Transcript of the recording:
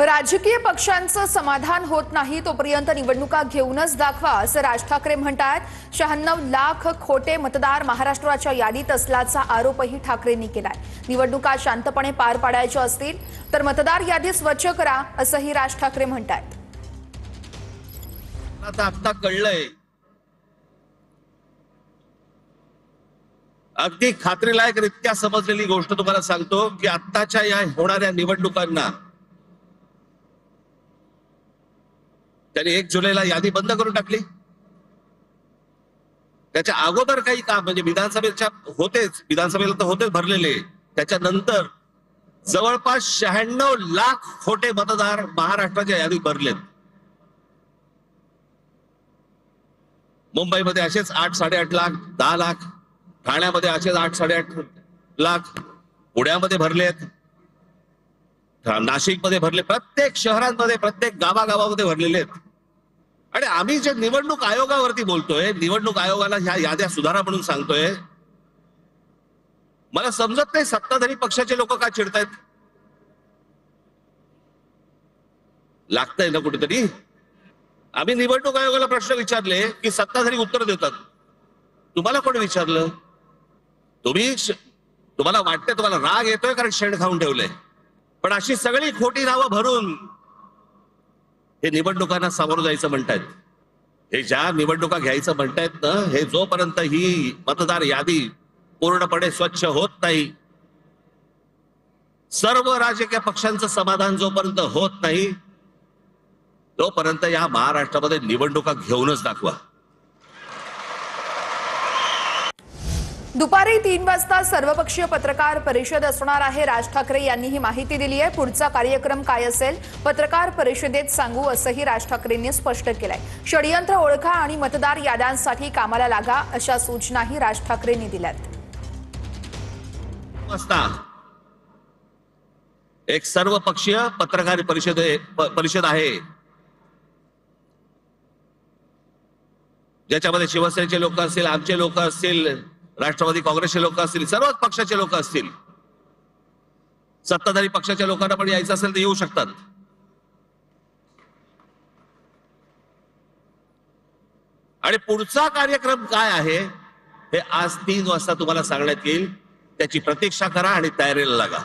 राजकीय पक्षांचं समाधान होत नाही तोपर्यंत निवडणुका घेऊनच दाखवा असं राज ठाकरे म्हणतात। 96 लाख खोटे मतदार महाराष्ट्राच्या यादीत असल्याचा आरोपही ठाकरेंनी केलाय। निवडणुका शांतपणे पार पाडायच्या असतील तर मतदार यादी स्वच्छ करा असंही राज ठाकरे म्हणतात। आता कळलंय, अगदी खात्रीलायकरित्या समजलेली गोष्ट तुम्हाला सांगतो की आत्ताच्या या होणाऱ्या निवडणुकांना त्यांनी 1 जुलैला यादी बंद करून टाकली। त्याच्या अगोदर काही काम म्हणजे विधानसभेला तर होतेच भरलेले, त्याच्यानंतर जवळपास 96 लाख खोटे मतदार महाराष्ट्राच्या यादीत भरलेत। मुंबईमध्ये असेच 8-8.5 लाख, 10 लाख, ठाण्यामध्ये असेच 8-8.5 लाख, पुण्यामध्ये भरलेत, नाशिकमध्ये भरले, प्रत्येक शहरांमध्ये प्रत्येक गावागावामध्ये भरलेले आहेत। आणि आम्ही जे निवडणूक आयोगावरती बोलतोय, निवडणूक आयोगाला ह्या याद्या सुधारा म्हणून सांगतोय, मला समजत नाही सत्ताधारी पक्षाचे लोक का चिडतायत। लागतंय ना कुठेतरी। आम्ही निवडणूक आयोगाला प्रश्न विचारले की सत्ताधारी उत्तर देतात। तुम्हाला कोण विचारलं? तुम्हाला वाटतंय, तुम्हाला राग येतोय कारण शेण खाऊन ठेवलंय, पण अशी सगळी खोटी नावं भरून हे निवडणुकांना सामोरं जायचं म्हणतायत। हे ज्या निवडणुका घ्यायचं म्हणतायत ना, हे जोपर्यंत ही मतदार यादी पूर्णपणे स्वच्छ होत नाही, सर्व राजकीय पक्षांचं समाधान जोपर्यंत होत नाही, तोपर्यंत या महाराष्ट्रामध्ये निवडणुका घेऊनच दाखवा। दुपारी 3 वाजता सर्वपक्षीय पत्रकार परिषद असणार आहे। राज ठाकरे यांनी ही माहिती दिली आहे। पुढचा कार्यक्रम काय असेल पत्रकार परिषदेत सांगू असंही राज ठाकरेंनी स्पष्ट केलंय। षडयंत्र ओळखा आणि मतदार याद्यांसाठी कामाला लागा अशा सूचनाही राज ठाकरेंनी दिल्यात। एक सर्वपक्षीय पत्रकार परिषद आहे, ज्याच्यामध्ये शिवसेनेचे लोक असतील, आमचे लोक असतील, राष्ट्रवादी काँग्रेसचे लोक असतील, सर्वच पक्षाचे लोक असतील, सत्ताधारी पक्षाच्या लोकांना पण यायचं असेल तर येऊ शकतात। आणि पुढचा कार्यक्रम काय आहे हे आज 3 वाजता तुम्हाला सांगण्यात येईल। त्याची प्रतीक्षा करा आणि तयारीला लागा।